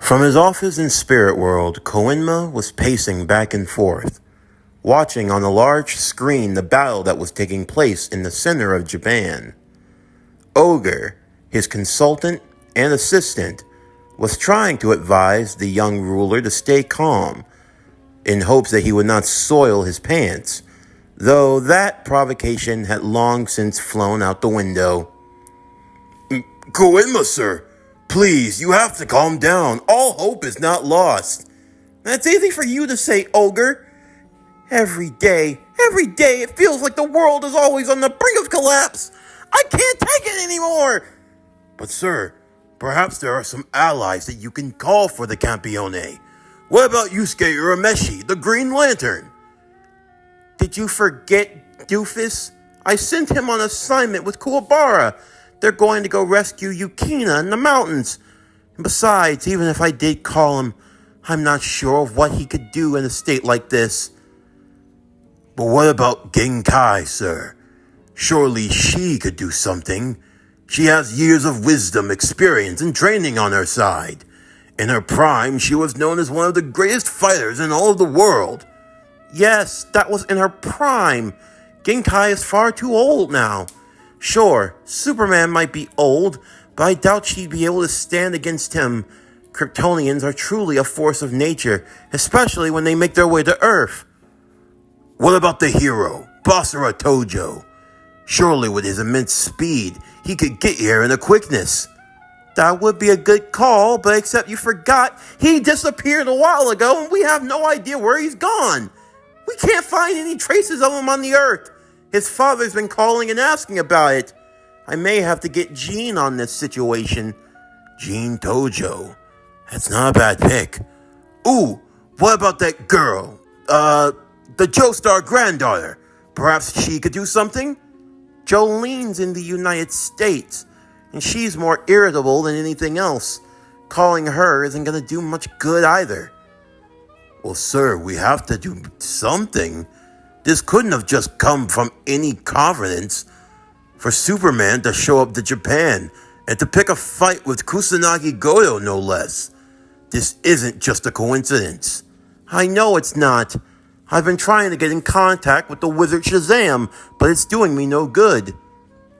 From his office in Spirit World, Koenma was pacing back and forth, watching on a large screen the battle that was taking place in the center of Japan. Ogre, his consultant and assistant, was trying to advise the young ruler to stay calm, in hopes that he would not soil his pants, though that provocation had long since flown out the window. Koenma, sir, please, you have to calm down. All hope is not lost. That's easy for you to say, Ogre. Every day, it feels like the world is always on the brink of collapse. I can't take it anymore. But sir, perhaps there are some allies that you can call for the Campione. What about Yusuke Urameshi, the Green Lantern? Did you forget, doofus? I sent him on assignment with Kuwabara. They're going to go rescue Yukina in the mountains. And besides, even if I did call him, I'm not sure of what he could do in a state like this. But what about Genkai, sir? Surely she could do something. She has years of wisdom, experience, and training on her side. In her prime, she was known as one of the greatest fighters in all of the world. Yes, that was in her prime. Genkai is far too old now. Sure, Superman might be old, but I doubt she'd be able to stand against him. Kryptonians are truly a force of nature, especially when they make their way to Earth. What about the hero, Basara Tojo? Surely with his immense speed, he could get here in a quickness. That would be a good call, but except you forgot, he disappeared a while ago and we have no idea where he's gone. We can't find any traces of him on the Earth. His father's been calling and asking about it. I may have to get Jean on this situation. Jean Tojo. That's not a bad pick. Ooh, what about that girl? The Joestar granddaughter. Perhaps she could do something? Jolene's in the United States, and she's more irritable than anything else. Calling her isn't going to do much good either. Well, sir, we have to do something. This couldn't have just come from any confidence. For Superman to show up to Japan and to pick a fight with Kusanagi Godou, no less. This isn't just a coincidence. I know it's not. I've been trying to get in contact with the Wizard Shazam, but it's doing me no good.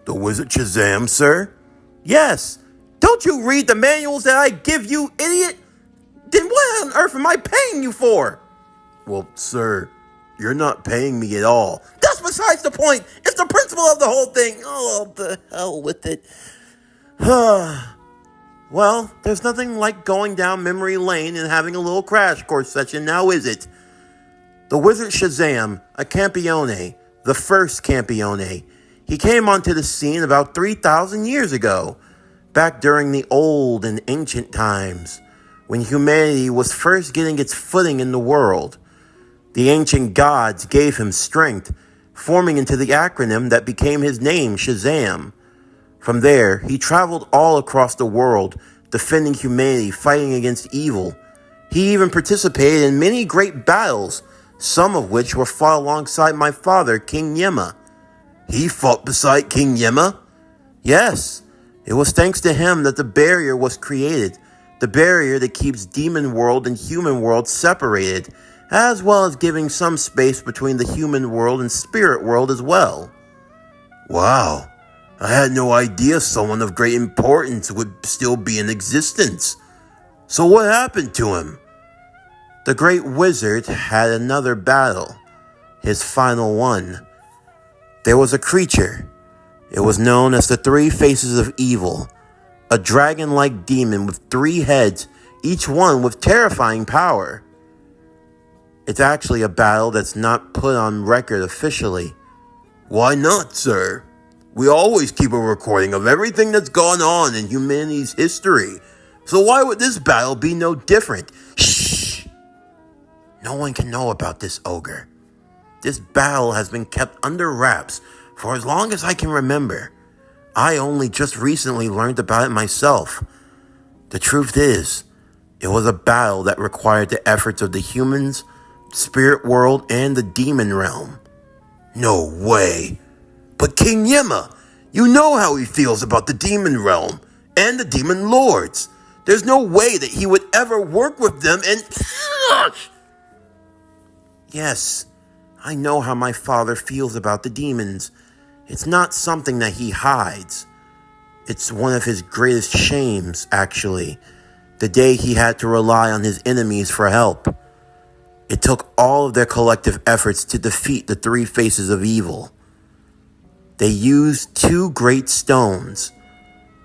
The Wizard Shazam, sir? Yes. Don't you read the manuals that I give you, idiot? Then what on earth am I paying you for? Well, sir, you're not paying me at all. That's besides the point. It's the principle of the whole thing. Oh, the hell with it. Well, there's nothing like going down memory lane and having a little crash course session, now is it? The Wizard Shazam, a Campione, the first Campione, he came onto the scene about 3,000 years ago, back during the old and ancient times, when humanity was first getting its footing in the world. The ancient gods gave him strength, forming into the acronym that became his name, Shazam. From there, he traveled all across the world, defending humanity, fighting against evil. He even participated in many great battles, some of which were fought alongside my father, King Yema. He fought beside King Yema? Yes, it was thanks to him that the barrier was created, the barrier that keeps demon world and human world separated, as well as giving some space between the human world and spirit world as well. Wow, I had no idea someone of great importance would still be in existence. So what happened to him? The great wizard had another battle, his final one. There was a creature. It was known as the Three Faces of Evil, a dragon-like demon with 3 heads, each one with terrifying power. It's actually a battle that's not put on record officially. Why not, sir? We always keep a recording of everything that's gone on in humanity's history. So why would this battle be no different? Shh! No one can know about this, Ogre. This battle has been kept under wraps for as long as I can remember. I only just recently learned about it myself. The truth is, it was a battle that required the efforts of the humans, spirit world, and the demon realm. No way. But King Yema, you know how he feels about the demon realm and the demon lords. There's no way that he would ever work with them and... Yes, I know how my father feels about the demons. It's not something that he hides. It's one of his greatest shames, actually. The day he had to rely on his enemies for help. It took all of their collective efforts to defeat the three faces of evil. They used two great stones.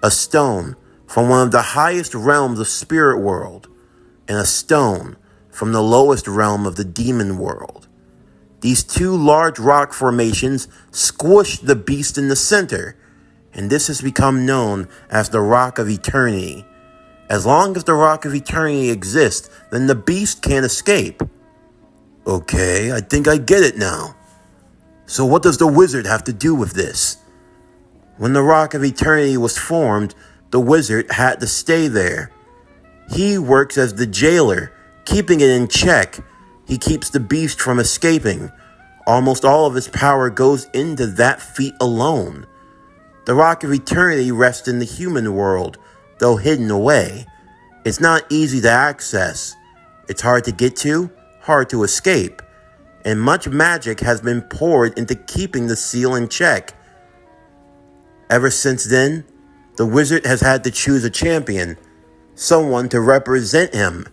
A stone from one of the highest realms of spirit world, and a stone from the lowest realm of the demon world. These two large rock formations squished the beast in the center, and this has become known as the Rock of Eternity. As long as the Rock of Eternity exists, then the beast can't escape. Okay, I think I get it now. So what does the wizard have to do with this? When the Rock of Eternity was formed, the wizard had to stay there. He works as the jailer, keeping it in check. He keeps the beast from escaping. Almost all of his power goes into that feat alone. The Rock of Eternity rests in the human world, though hidden away. It's not easy to access. It's hard to get to, hard to escape. And much magic has been poured into keeping the seal in check. Ever since then, the wizard has had to choose a champion, someone to represent him.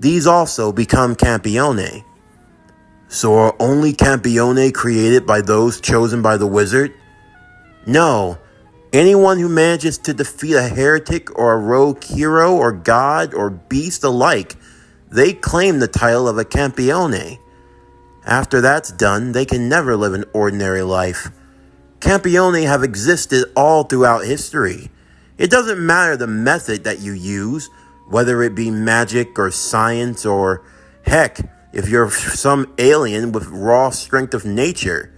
These also become Campione. So are only Campione created by those chosen by the wizard? No. Anyone who manages to defeat a heretic or a rogue hero or god or beast alike, they claim the title of a Campione. After that's done, they can never live an ordinary life. Campione have existed all throughout history. It doesn't matter the method that you use, whether it be magic or science or, heck, if you're some alien with raw strength of nature.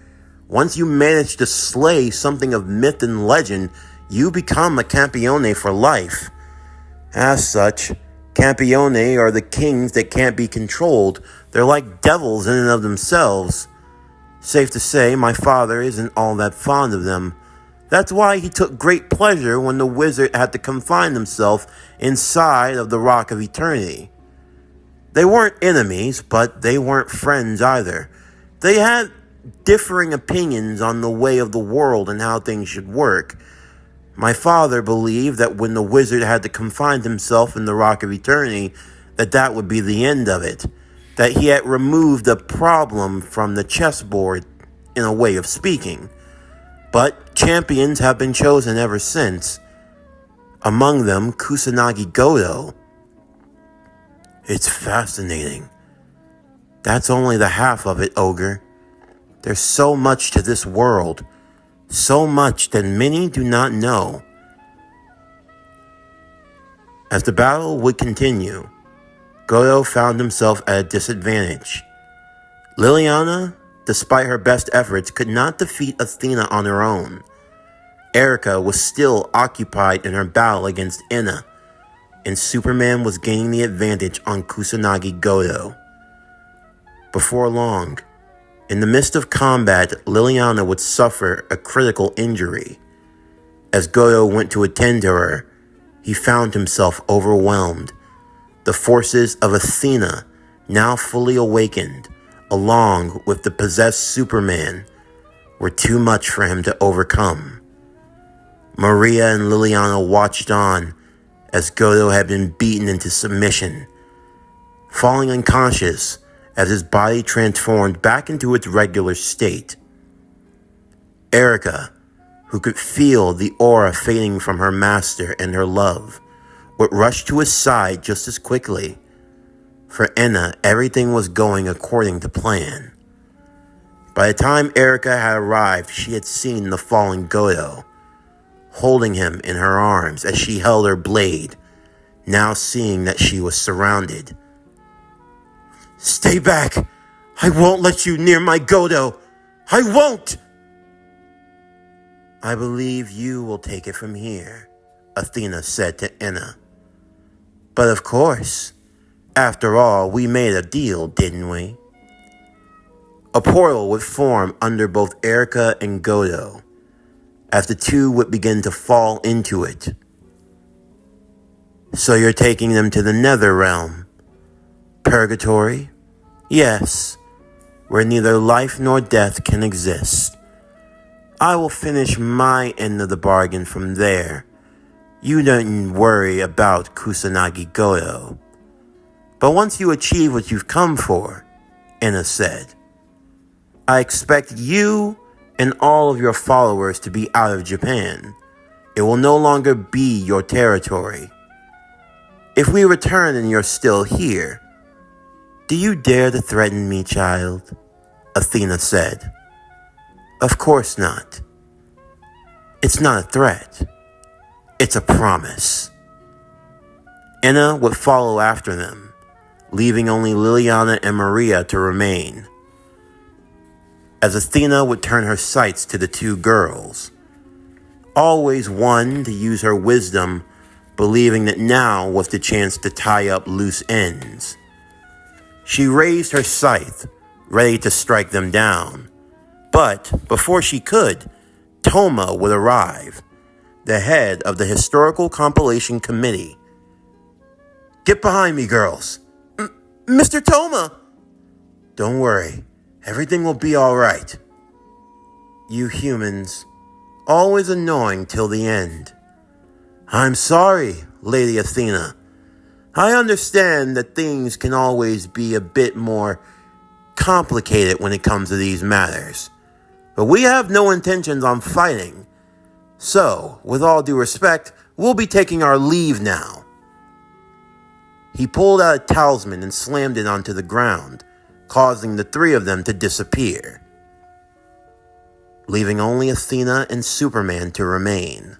Once you manage to slay something of myth and legend, you become a Campione for life. As such, Campione are the kings that can't be controlled. They're like devils in and of themselves. Safe to say, my father isn't all that fond of them. That's why he took great pleasure when the wizard had to confine himself inside of the Rock of Eternity. They weren't enemies, but they weren't friends either. They had differing opinions on the way of the world and how things should work. My father believed that when the wizard had to confine himself in the Rock of Eternity, that would be the end of it. That he had removed the problem from the chessboard, in a way of speaking. But champions have been chosen ever since. Among them, Kusanagi Godou. It's fascinating. That's only the half of it, Ogre. There's so much to this world. So much that many do not know. As the battle would continue, Godou found himself at a disadvantage. Liliana, despite her best efforts, could not defeat Athena on her own. Erica was still occupied in her battle against Inna, and Superman was gaining the advantage on Kusanagi Godou. Before long, in the midst of combat, Liliana would suffer a critical injury. As Godou went to attend to her, he found himself overwhelmed. The forces of Athena, now fully awakened, along with the possessed Superman, were too much for him to overcome. Maria and Liliana watched on as Godou had been beaten into submission, falling unconscious as his body transformed back into its regular state. Erica, who could feel the aura fading from her master and her love, would rush to his side just as quickly. For Inna, everything was going according to plan. By the time Erica had arrived, she had seen the fallen Godou, holding him in her arms as she held her blade, now seeing that she was surrounded. "Stay back! I won't let you near my Godou! I won't!" "I believe you will take it from here," Athena said to Inna. "But of course, after all, we made a deal, didn't we?" A portal would form under both Erica and Godou, as the two would begin to fall into it. So you're taking them to the nether realm. Purgatory? Yes, where neither life nor death can exist. I will finish my end of the bargain from there. You don't worry about Kusanagi Godou. But once you achieve what you've come for, Ina said, I expect you and all of your followers to be out of Japan. It will no longer be your territory. If we return and you're still here, do you dare to threaten me, child? Athena said. Of course not. It's not a threat. It's a promise. Ina would follow after them, leaving only Liliana and Maria to remain. As Athena would turn her sights to the two girls, always one to use her wisdom, believing that now was the chance to tie up loose ends. She raised her scythe, ready to strike them down. But before she could, Toma would arrive, the head of the Historical Compilation Committee. Get behind me, girls. Mr. Toma! Don't worry, everything will be all right. You humans, always annoying till the end. I'm sorry, Lady Athena. I understand that things can always be a bit more complicated when it comes to these matters. But we have no intentions on fighting. So, with all due respect, we'll be taking our leave now. He pulled out a talisman and slammed it onto the ground, causing the three of them to disappear, leaving only Athena and Superman to remain.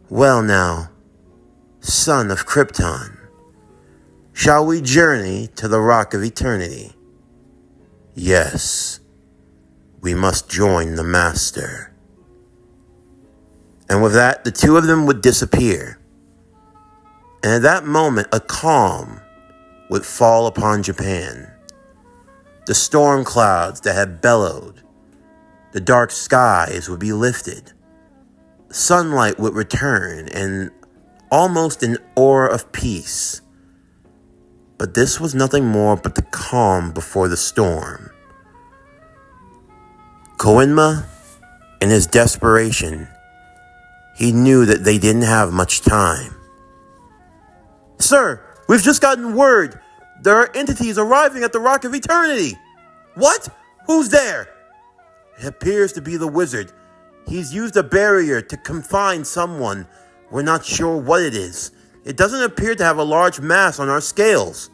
Well now, son of Krypton, shall we journey to the Rock of Eternity? Yes, we must join the Master. And with that, the two of them would disappear. And at that moment, a calm would fall upon Japan. The storm clouds that had bellowed, the dark skies would be lifted. Sunlight would return and almost an aura of peace. But this was nothing more but the calm before the storm. Koenma, in his desperation, he knew that they didn't have much time. Sir, we've just gotten word. There are entities arriving at the Rock of Eternity. What? Who's there? It appears to be the wizard. He's used a barrier to confine someone. We're not sure what it is. It doesn't appear to have a large mass on our scales.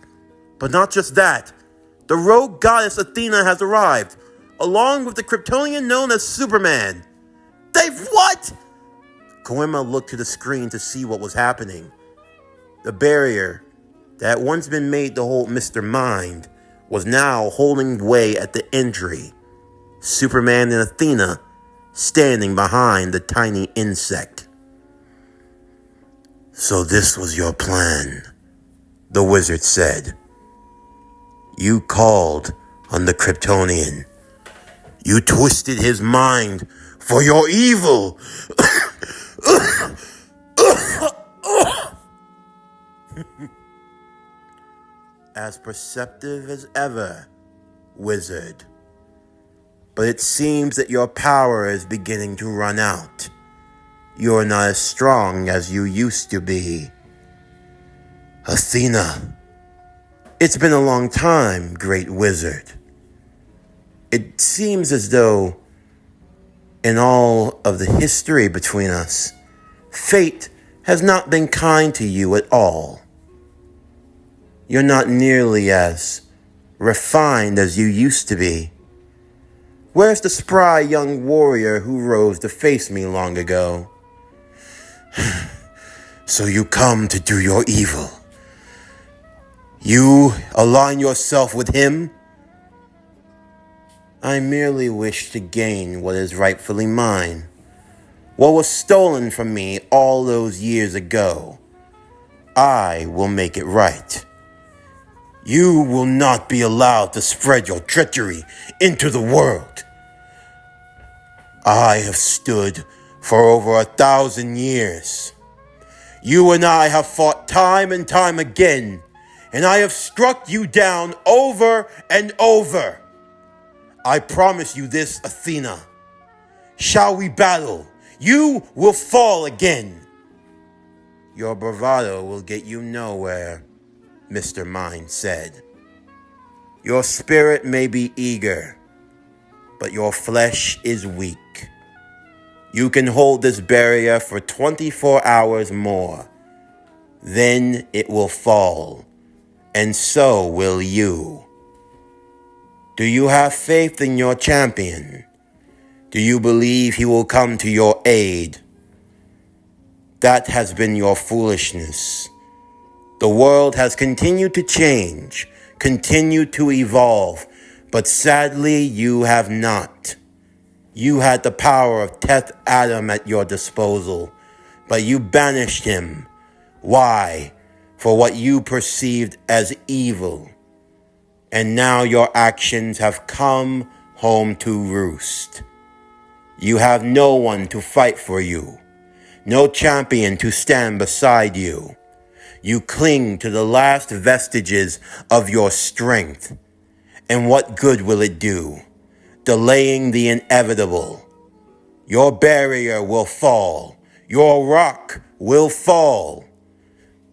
But not just that. The rogue goddess Athena has arrived, along with the Kryptonian known as Superman. They've what? Koenma looked to the screen to see what was happening. The barrier that had once been made to hold Mr. Mind was now holding way at the entry. Superman and Athena standing behind the tiny insect. So this was your plan, the wizard said. You called on the Kryptonian. You twisted his mind for your evil. As perceptive as ever, wizard. But it seems that your power is beginning to run out. You're not as strong as you used to be. Athena. It's been a long time, great wizard. It seems as though, in all of the history between us, fate has not been kind to you at all. You're not nearly as refined as you used to be. Where's the spry young warrior who rose to face me long ago? So you come to do your evil. You align yourself with him? I merely wish to gain what is rightfully mine. What was stolen from me all those years ago. I will make it right. You will not be allowed to spread your treachery into the world. I have stood for over 1,000 years. You and I have fought time and time again, and I have struck you down over and over. I promise you this, Athena. Shall we battle? You will fall again. Your bravado will get you nowhere, Mr. Mind said. Your spirit may be eager, but your flesh is weak. You can hold this barrier for 24 hours more. Then it will fall, and so will you. Do you have faith in your champion? Do you believe he will come to your aid? That has been your foolishness. The world has continued to change, continued to evolve, but sadly you have not. You had the power of 10th Adam at your disposal, but you banished him. Why? For what you perceived as evil. And now your actions have come home to roost. You have no one to fight for you, no champion to stand beside you. You cling to the last vestiges of your strength. And what good will it do? Delaying the inevitable. Your barrier will fall. Your rock will fall.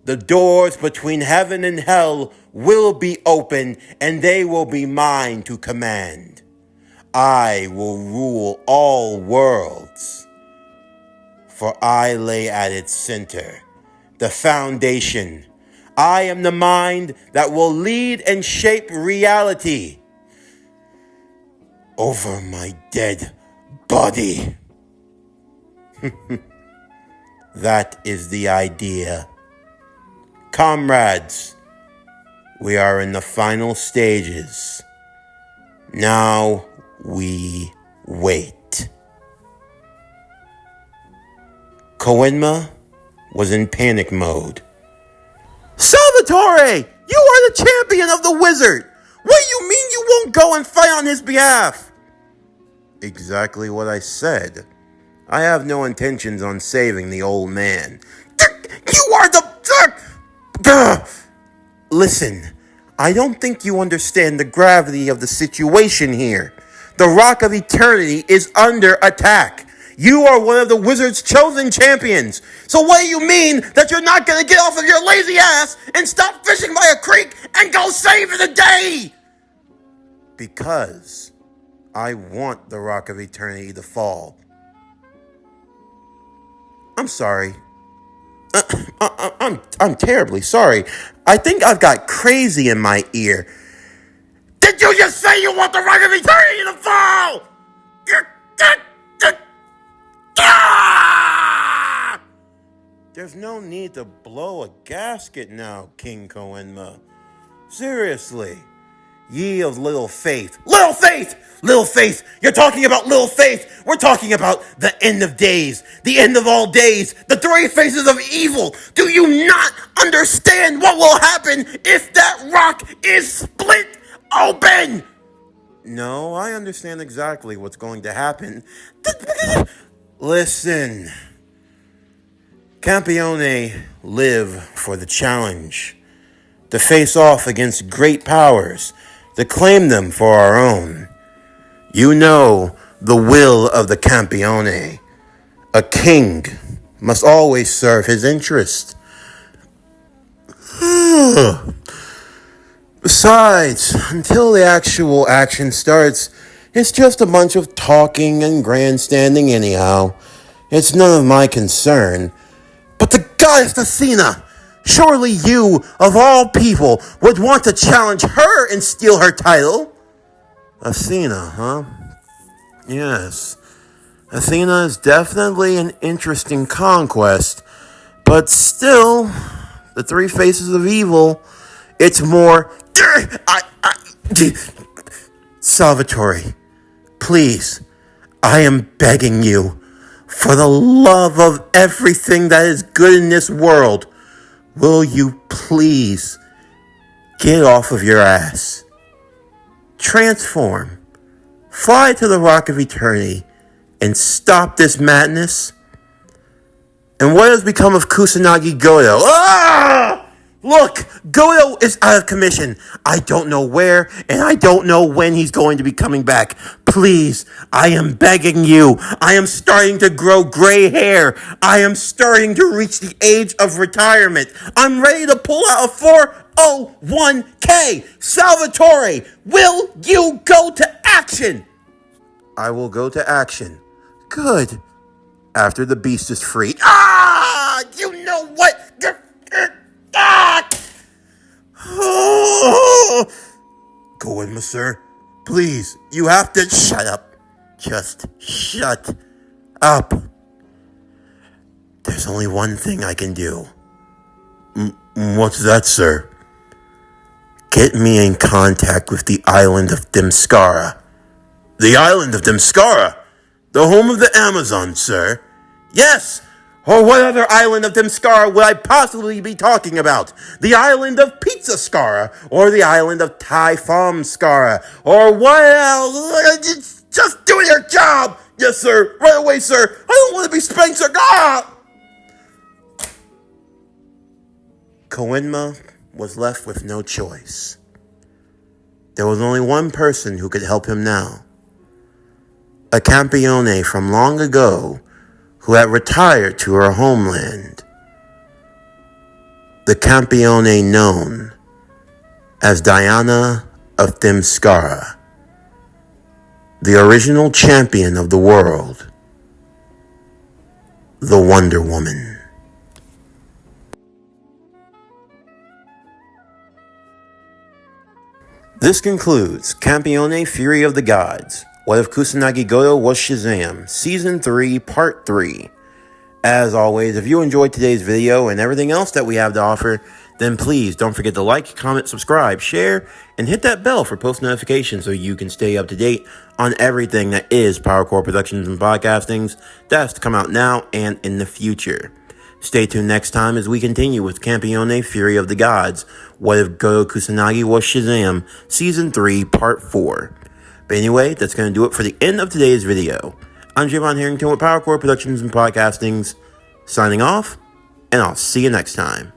The doors between heaven and hell will be open, and they will be mine to command. I will rule all worlds. For I lay at its center, the foundation. I am the mind that will lead and shape reality over my dead body. That is the idea. Comrades, we are in the final stages. Now we wait. Koenma was in panic mode. Salvatore! You are the champion of the wizard! What do you mean you won't go and fight on his behalf? Exactly what I said. I have no intentions on saving the old man. You are the... Listen, I don't think you understand the gravity of the situation here. The Rock of Eternity is under attack. You are one of the wizard's chosen champions. So what do you mean that you're not going to get off of your lazy ass and stop fishing by a creek and go save the day? Because I want the Rock of Eternity to fall. I'm sorry. I'm terribly sorry. I think I've got crazy in my ear. Did you just say you want the Rock of Eternity to fall? There's no need to blow a gasket now, King Koenma. Seriously. Ye of little faith. Little faith! Little faith! You're talking about little faith! We're talking about the end of days. The end of all days. The three faces of evil. Do you not understand what will happen if that rock is split open? No, I understand exactly what's going to happen. Listen. Campione live for the challenge. To face off against great powers. To claim them for our own. You know the will of the Campione. A king must always serve his interest. Besides, until the actual action starts, it's just a bunch of talking and grandstanding anyhow. It's none of my concern. But the goddess Athena! Surely you, of all people, would want to challenge her and steal her title? Athena, huh? Yes. Athena is definitely an interesting conquest. But still, the three faces of evil, it's more... Salvatore, please, I am begging you, for the love of everything that is good in this world, will you please get off of your ass? Transform. Fly to the Rock of Eternity and stop this madness. And what has become of Kusanagi Godou? Ah! Look, Godou is out of commission. I don't know where, and I don't know when he's going to be coming back. Please, I am begging you. I am starting to grow gray hair. I am starting to reach the age of retirement. I'm ready to pull out a 401k. Salvatore, will you go to action? I will go to action. Good. After the beast is freed. Ah! You know what? Ah! Oh! Go in, sir. Please, you have to shut up. Just shut up. There's only one thing I can do. What's that, sir? Get me in contact with the island of Dimskara. The island of Dimskara? The home of the Amazon, sir. Yes! Or what other island of Dimskara would I possibly be talking about? The island of Pizza Skara, or the island of Typhon Skara, or what else? Just doing your job! Yes, sir. Right away, sir. I don't want to be spanked, sir. Ah! Koenma was left with no choice. There was only one person who could help him now. A Campione from long ago who had retired to her homeland. The Campione known as Diana of Dimskara, the original champion of the world, the Wonder Woman. This concludes Campione Fury of the Gods. What if Kusanagi Godou was Shazam? Season 3, Part 3. As always, if you enjoyed today's video and everything else that we have to offer, then please don't forget to like, comment, subscribe, share, and hit that bell for post notifications so you can stay up to date on everything that is PowerCore Productions and Podcastings that's to come out now and in the future. Stay tuned next time as we continue with Campione Fury of the Gods. What if Godou Kusanagi was Shazam? Season 3, Part 4. But anyway, that's going to do it for the end of today's video. I'm Javon Harrington with PowerCore Productions and Podcastings, signing off, and I'll see you next time.